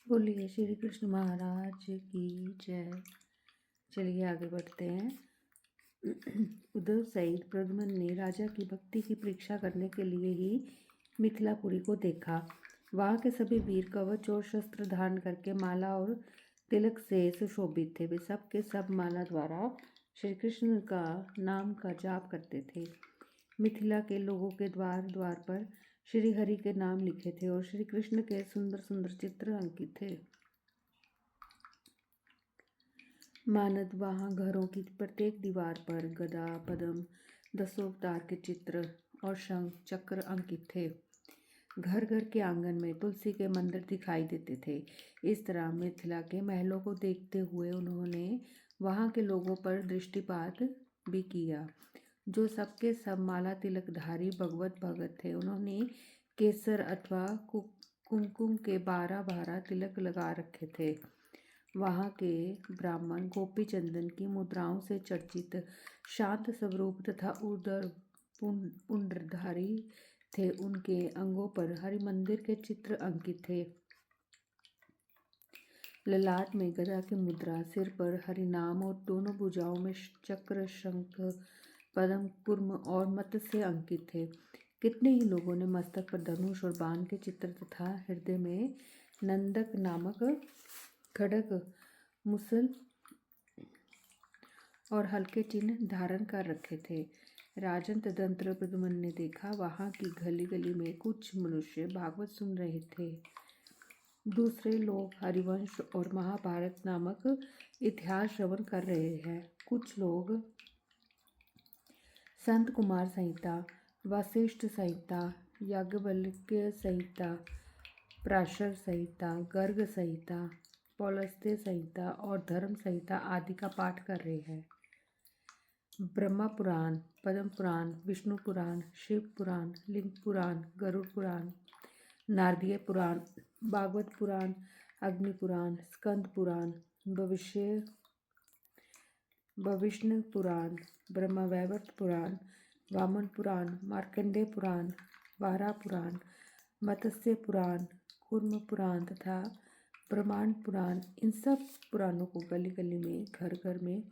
बोलिए श्री कृष्ण महाराज की जय। चलिए आगे बढ़ते हैं। उद्धव सहित प्रद्युम्न ने राजा की भक्ति की परीक्षा करने के लिए ही मिथिलापुरी को देखा। वहाँ के सभी वीर कवच और शस्त्र धारण करके माला और तिलक से सुशोभित थे। वे सब के सब माला द्वारा श्री कृष्ण का नाम का जाप करते थे। मिथिला के लोगों के द्वार द्वार पर श्री हरि के नाम लिखे थे और श्री कृष्ण के सुंदर सुंदर चित्र अंकित थे। मानद वहाँ घरों की प्रत्येक दीवार पर गदा पद्म दशोवतार के चित्र और शंख चक्र अंकित थे। घर घर के आंगन में तुलसी के मंदिर दिखाई देते थे। इस तरह मिथिला के महलों को देखते हुए उन्होंने वहाँ के लोगों पर दृष्टिपात भी किया, जो सबके सब माला तिलकधारी भगवत भगत थे। उन्होंने केसर अथवा कुमकुम के 12 तिलक लगा रखे थे। वहाँ के ब्राह्मण गोपी चंदन की मुद्राओं से चर्चित शांत स्वरूप तथा उदर पुंड्रधारी थे। उनके अंगों पर हरि मंदिर के चित्र अंकित थे। ललाट में गदा की मुद्रा, सिर पर हरिनाम और दोनों भुजाओं में चक्र शंख पद्म कुर्म और मत्स्य अंकित थे। कितने ही लोगों ने मस्तक पर धनुष और बाण के चित्र तथा हृदय में नंदक नामक खड़ग मुसल और हल्के चिन्ह धारण कर रखे थे। राजन तदंतर प्रद्युम्न ने देखा, वहाँ की गली गली में कुछ मनुष्य भागवत सुन रहे थे। दूसरे लोग हरिवंश और महाभारत नामक इतिहास श्रवण कर रहे हैं। कुछ लोग संत कुमार संहिता, वशिष्ठ संहिता, याज्ञवल्क्य संहिता, पराशर संहिता, गर्ग संहिता, पौलस्त्य संहिता और धर्म संहिता आदि का पाठ कर रहे हैं। ब्रह्मा पुराण, पद्म पुराण, विष्णु पुराण, शिव पुराण, लिंग पुराण, गरुड़ पुराण, नारदीय पुराण, भागवत पुराण, अग्नि पुराण, स्कंद पुराण, भविष्णु पुराण, ब्रह्मवैवर्त पुराण, वामन पुराण, मार्कंडेय पुराण, वारा पुराण, मत्स्य पुराण, कूर्म पुराण तथा ब्रह्मांड पुराण, इन सब पुराणों को गली गली में घर घर में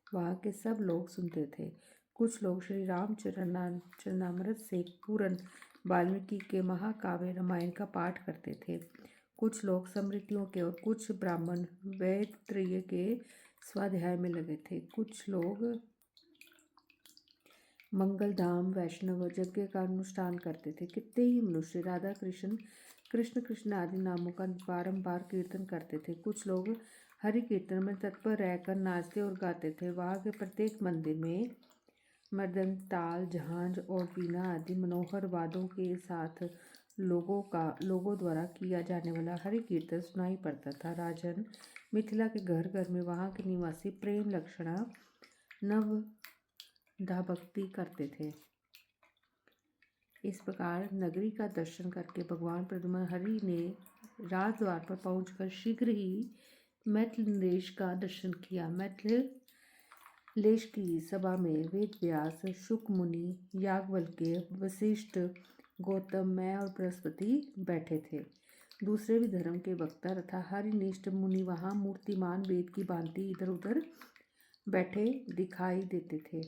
वहाँ के सब लोग सुनते थे। कुछ लोग श्री राम चरणामृत से पूर्ण वाल्मीकि के महाकाव्य रामायण का पाठ करते थे। कुछ लोग स्मृतियों के और कुछ ब्राह्मण वेद त्रय के स्वाध्याय में लगे थे। कुछ लोग मंगल धाम वैष्णव यज्ञ का अनुष्ठान करते थे। कितने ही मनुष्य राधा कृष्ण कृष्ण कृष्ण आदि नामों का बारंबार कीर्तन करते थे। कुछ लोग हरि कीर्तन में तत्पर रहकर नाचते और गाते थे। वहाँ के प्रत्येक मंदिर में मृदंग ताल झांझ और वीणा आदि मनोहर वाद्यों के साथ लोगों द्वारा किया जाने वाला हरि कीर्तन सुनाई पड़ता था। राजन मिथिला के घर घर में वहाँ के निवासी प्रेम लक्षणा नवधा भक्ति करते थे। इस प्रकार नगरी का दर्शन करके भगवान प्रद्युम्न हरि ने राजद्वार पर पहुंचकर शीघ्र ही मैथिल देश का दर्शन किया। मैथिल लेश की सभा में वेद व्यास, शुक मुनि, याज्ञवल्क्य, वशिष्ठ, गौतम, मैं और बृहस्पति बैठे थे। दूसरे भी धर्म के वक्ता तथा हरिनिष्ठ मुनि वहाँ मूर्तिमान वेद की भांति इधर उधर बैठे दिखाई देते थे।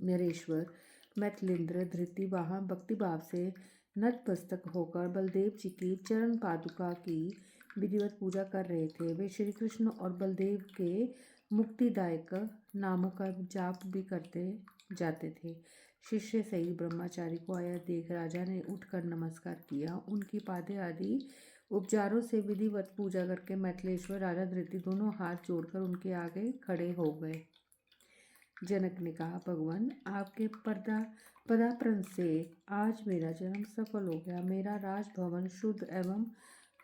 नरेश्वर, मैथिलेंद्र, धृति वहाँ भक्तिभाव से नतमस्तक होकर बलदेव जी की चरण पादुका की विधिवत पूजा कर रहे थे। वे श्री कृष्ण और बलदेव के मुक्तिदायक नामों का जाप भी करते जाते थे। शिष्य सही ब्रह्मचारी को आया देख राजा ने उठकर नमस्कार किया। उनकी पादे आदि उपचारों से विधिवत पूजा करके मैथिलेश्वर राजा धृति दोनों हाथ जोड़कर उनके आगे खड़े हो गए। जनक ने कहा, भगवान आपके पदार्पण से आज मेरा जन्म सफल हो गया। मेरा राजभवन शुद्ध एवं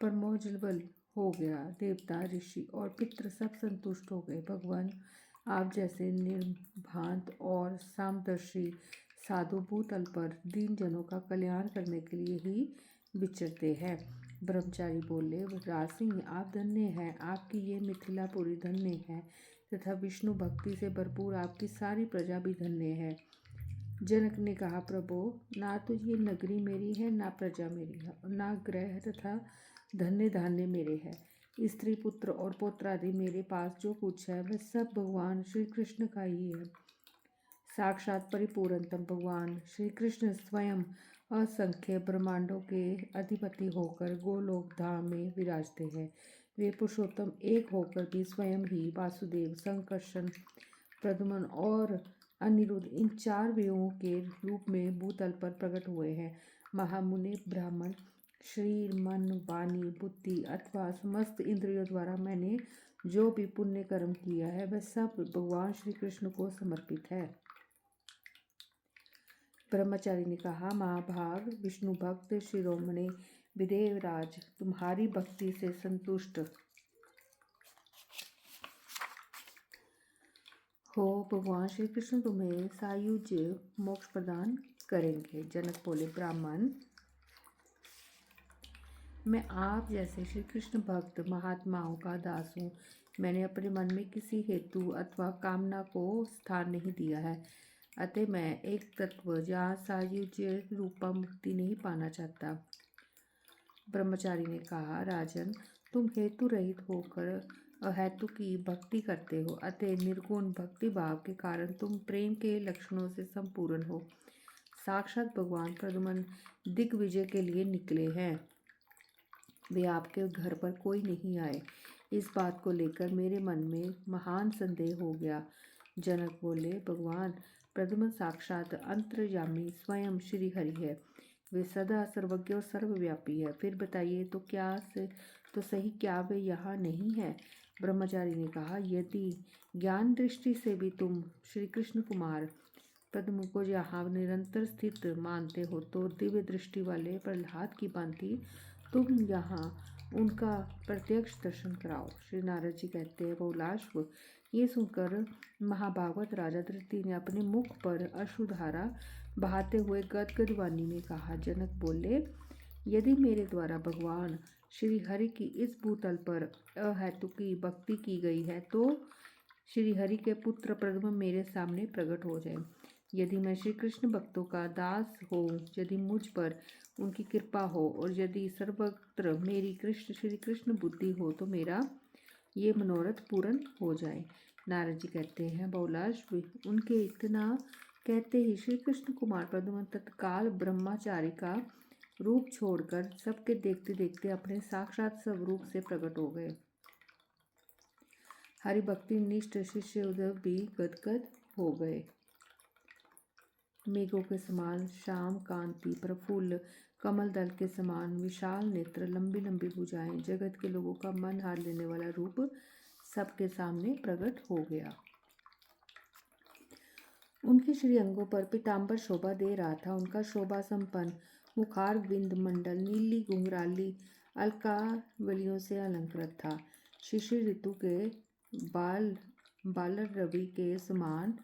परमोज्ज्वल हो गया। देवता ऋषि और पितृ सब संतुष्ट हो गए। भगवान आप जैसे निर्भांत और सामदर्शी साधु भूतल पर दीन जनों का कल्याण करने के लिए ही विचरते हैं। ब्रह्मचारी बोले, राजसिंह आप धन्य हैं, आपकी ये मिथिलापुरी धन्य है तथा विष्णु भक्ति से भरपूर आपकी सारी प्रजा भी धन्य है। जनक ने कहा, प्रभु ना तो ये नगरी मेरी है, ना प्रजा मेरी है, ना ग्रह तथा धन्य धान्य मेरे है। स्त्री पुत्र और पौत्र आदि मेरे पास जो कुछ है वह सब भगवान श्री कृष्ण का ही है। साक्षात परिपूर्णतम भगवान श्री कृष्ण स्वयं असंख्य ब्रह्मांडों के अधिपति होकर गोलोक धाम में विराजते हैं। वे पुरुषोत्तम एक होकर भी स्वयं ही वासुदेव, संकर्षण, प्रद्युम्न और अनिरुद्ध इन चार वीरों के रूप में भूतल पर प्रकट हुए हैं। महामुनि ब्राह्मण शरीर, मन, वाणी, बुद्धि अथवा समस्त इंद्रियों द्वारा मैंने जो भी पुण्य कर्म किया है वह सब भगवान श्री कृष्ण को समर्पित है। ब्रह्मचारी ने कहा, महाभाग विष्णु भक्त शिरोमणि विदेवराज, तुम्हारी भक्ति से संतुष्ट हो भगवान श्री कृष्ण तुम्हें सायुज मोक्ष प्रदान करेंगे। जनक बोले, ब्राह्मण, मैं आप जैसे श्री कृष्ण भक्त महात्माओं का दास हूँ। मैंने अपने मन में किसी हेतु अथवा कामना को स्थान नहीं दिया है, अतः मैं एक तत्व जहाँ सायुज्य रूपा मुक्ति नहीं पाना चाहता। ब्रह्मचारी ने कहा, राजन, तुम हेतु रहित होकर अहेतु की भक्ति करते हो, अतः निर्गुण भक्ति भाव के कारण तुम प्रेम के लक्षणों से संपूर्ण हो। साक्षात भगवान प्रद्युम्न दिग्विजय के लिए निकले हैं। वे आपके घर पर कोई नहीं आए। इस बात को लेकर मेरे मन में महान संदेह हो गया। जनक बोले, भगवान प्रद्युम्न साक्षात अंतर्यामी स्वयं श्री हरि है। वे सदा सर्वज्ञ और सर्वव्यापी है। फिर बताइए तो सही क्या वे यहाँ नहीं है? ब्रह्मचारी ने कहा, यदि ज्ञान दृष्टि से भी तुम श्री कृष्ण कुमार प्रद्युम्न को यहाँ निरंतर स्थित मानते हो तो दिव्य दृष्टि वाले प्रहलाद की भांति तुम यहाँ उनका प्रत्यक्ष दर्शन कराओ। श्री नारद जी कहते हैं, बहुलाश्व, ये सुनकर महाभागवत राजा धृति ने अपने मुख पर अश्रुधारा बहाते हुए गदगद वाणी में कहा। जनक बोले, यदि मेरे द्वारा भगवान श्री हरि की इस भूतल पर अहेतु की भक्ति की गई है तो श्री हरि के पुत्र प्रद्युम्न मेरे सामने प्रकट हो जाए। यदि मैं श्री कृष्ण भक्तों का दास हो, यदि मुझ पर उनकी कृपा हो और यदि सर्वत्र मेरी श्री कृष्ण बुद्धि हो तो मेरा ये मनोरथ पूर्ण हो जाए। नारद जी कहते हैं, बहुलाश, उनके इतना कहते ही श्री कृष्ण कुमार प्रद्युम्न तत्काल ब्रह्मचारी का रूप छोड़कर सबके देखते देखते अपने साक्षात स्वरूप से प्रकट हो गए। हरि भक्ति निष्ठ शिष्य उद्धव भी गदगद हो गए। मेघों के समान श्याम कांति, प्रफुल्ल कमल दल के समान विशाल नेत्र, लंबी लंबी भुजाएं, जगत के लोगों का मन हार लेने वाला रूप सबके सामने प्रकट हो गया। उनके श्री अंगों पर पीताम्बर शोभा दे रहा था। उनका शोभा संपन्न मुखार बिंद मंडल नीली घुंघराली अलकावलियों से अलंकृत था। शिशिर ऋतु के बालर रवि के समान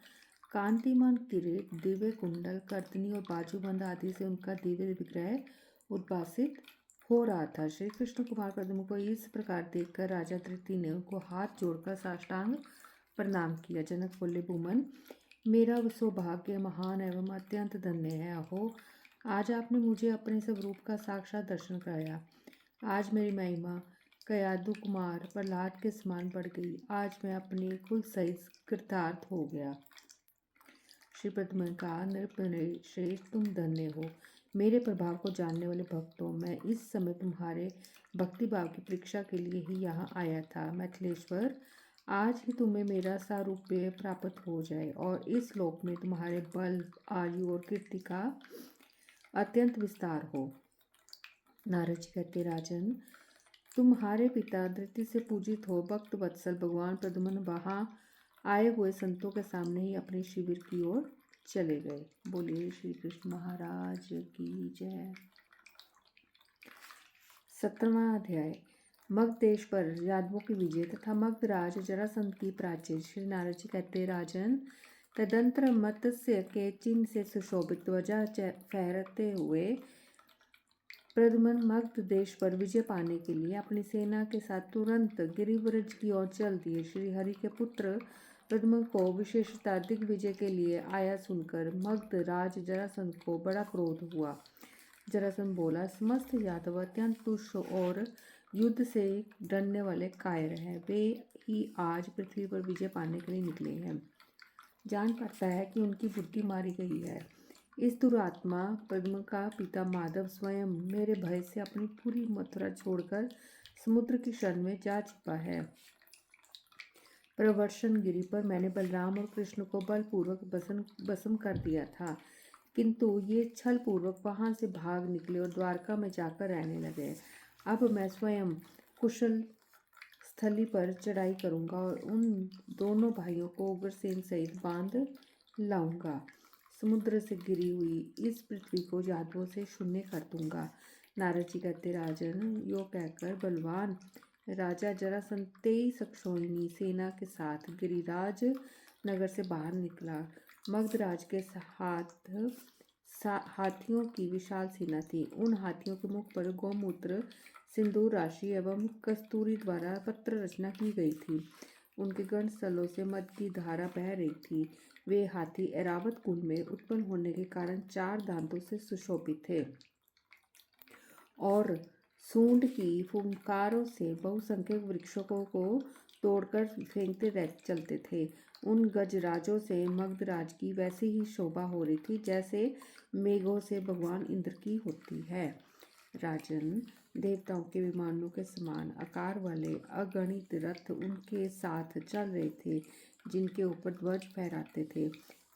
कांतिमान किरीट, दिव्य कुंडल, कर्तनी और बाजूबंद आदि से उनका दिव्य विग्रह उद्भासित हो रहा था। श्री कृष्ण कुमार प्रद्युम्न को इस प्रकार देखकर राजा धृति ने उनको हाथ जोड़कर साष्टांग प्रणाम किया। जनक बोले, भूमन, मेरा सौभाग्य महान एवं अत्यंत धन्य है। अहो, आज आपने मुझे अपने स्वरूप का साक्षात दर्शन कराया। आज मेरी महिमा कयादु कुमार प्रहलाद के समान बढ़ गई। आज मैं अपने कुल सहित कृतार्थ हो गया। श्री प्रद्युम्न का, नृप श्रेष्ठ, तुम धन्य हो। मेरे प्रभाव को जानने वाले भक्तों, मैं इस समय तुम्हारे भक्ति भाव की परीक्षा के लिए ही यहाँ आया था। मैथिलेश्वर, आज ही तुम्हें मेरा सारूप्य प्राप्त हो जाए और इस लोक में तुम्हारे बल, आयु और कीर्ति का अत्यंत विस्तार हो। नारद जी कहते, राजन, तुम्हारे पिता धृति से पूजित हो भक्त वत्सल भगवान प्रद्युम्न वहाँ आए हुए संतों के सामने ही अपने शिविर की ओर चले गए। बोलिए श्री कृष्ण महाराज की जय। 17वां अध्याय। मगध देश पर यादवों की विजय तथा मगध राज जरासंध की प्राचीर। श्री नारद जी कहते, राजन, तदंतर मत्स्य के चिन्ह से सुशोभित ध्वजा फहराते हुए प्रद्युम्न मगध देश पर विजय पाने के लिए अपनी सेना के साथ तुरंत गिरिव्रज की ओर चल दिए। श्री हरि के पुत्र प्रद्युम्न को विशेषता दिग्विजय के लिए आया सुनकर मगध राज जरासंध को बड़ा क्रोध हुआ। जरासंध बोला, समस्त यादव अत्यंत तुच्छ और युद्ध से डरने वाले कायर हैं, वे ही आज पृथ्वी पर विजय पाने के लिए निकले हैं। जान पड़ता है कि उनकी बुद्धि मारी गई है। इस दुरात्मा पद्म का पिता माधव स्वयं मेरे भय से अपनी पूरी मथुरा छोड़कर समुद्र की शरण में जा छिपा है। प्रवर्षण गिरी पर मैंने बलराम और कृष्ण को बलपूर्वक भस्म कर दिया था, किंतु ये छल पूर्वक वहां से भाग निकले और द्वारका में जाकर रहने लगे। अब मैं स्वयं कुशल स्थली पर चढ़ाई करूंगा और उन दोनों भाइयों को उग्रसेन सहित बांध लाऊंगा। समुद्र से गिरी हुई इस पृथ्वी को यादवों से शून्य कर दूंगा। नारद जी कहते, राजन, यो कहकर बलवान राजा जरासंध 23 अक्षौहिणी सेना के साथ गिरिराज नगर से बाहर निकला। मगधराज के हाथियों की विशाल सेना थी। उन हाथियों के मुख पर गौमूत्र, सिंदूर राशि एवं कस्तूरी द्वारा पत्र रचना की गई थी। उनके गणस्थलों से मद की धारा बह रही थी। वे हाथी ऐरावत कुल में उत्पन्न होने के कारण 4 दांतों से सुशोभित थे और सूंड की फुंकारों से बहुसंख्यक वृक्षों को तोड़कर फेंकते चलते थे। उन गजराजों से मगधराज की वैसी ही शोभा हो रही थी जैसे मेघों से भगवान इंद्र की होती है। राजन, देवताओं के विमानों के समान आकार वाले अगणित रथ उनके साथ चल रहे थे, जिनके ऊपर ध्वज फहराते थे।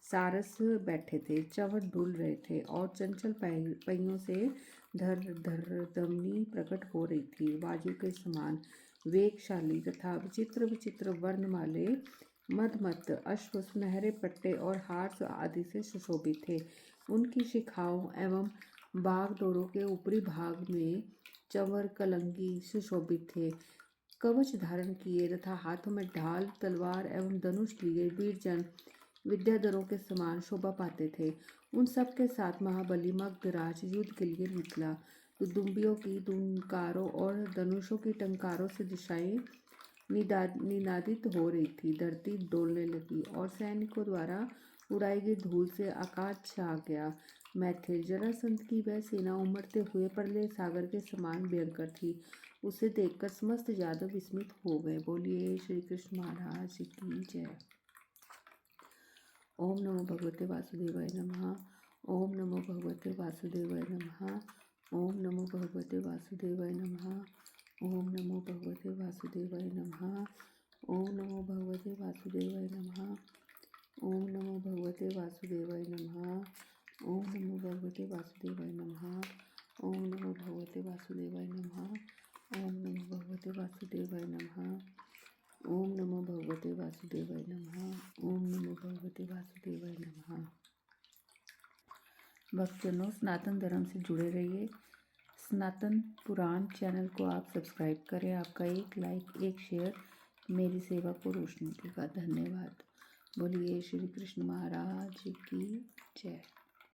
सारस बैठे थे, चंवर डुल रहे थे और चंचल पहियों से धर धर धमनी प्रकट हो रही थी। वायु के समान वेगशाली तथा विचित्र विचित्र वर्णमाले मदमत अश्व सुनहरे पट्टे और हार आदि से सुशोभित थे। उनकी शिखाओं एवं बागडोरों के ऊपरी भाग में चंवर कलंगी सुशोभित थे। कवच धारण किए तथा हाथों में ढाल, तलवार एवं धनुष लिए वीरजन विद्याधरों के समान शोभा पाते थे। उन सब के साथ महाबली मगधराज युद्ध के लिए निकला। दुदुम्बियों की दुनकारों और धनुषों की टंकारों से दिशाएं निनादित हो रही थी। धरती डोलने लगी और सैनिकों द्वारा उड़ाई गई धूल से आकाश छा गया। मैथिल, जरासंध की वह सेना उमड़ते हुए प्रलय सागर के समान भयंकर थी। उसे देखकर समस्त यादव विस्मित हो गए। बोलिए श्री कृष्ण महाराज की जय। ओम नमो भगवते वासुदेवाय नमः। ओम नमो भगवते वासुदेवाय नमः। ओम नमो भगवते वासुदेवाय नमः। ओम नमो भगवते वासुदेवाय नमः। ओम नमो भगवते वासुदेवाय नमः। ओम नमो भगवते वासुदेवाय नमः। ओम नमो भगवते वासुदेवाय नमः। ओम नमो भगवते वासुदेवाय नमः। ओम नमो भगवते वासुदेवाय नमः। ओम नमो भगवते वासुदेवाय नमः। ओम नमो भगवते वासुदेवाय नमः। भक्तजनों, सनातन धर्म से जुड़े रहिए। सनातन पुराण चैनल को आप सब्सक्राइब करें। आपका एक लाइक, एक शेयर मेरी सेवा को रोशनी देगा। धन्यवाद। बोलिए श्री कृष्ण महाराज की जय।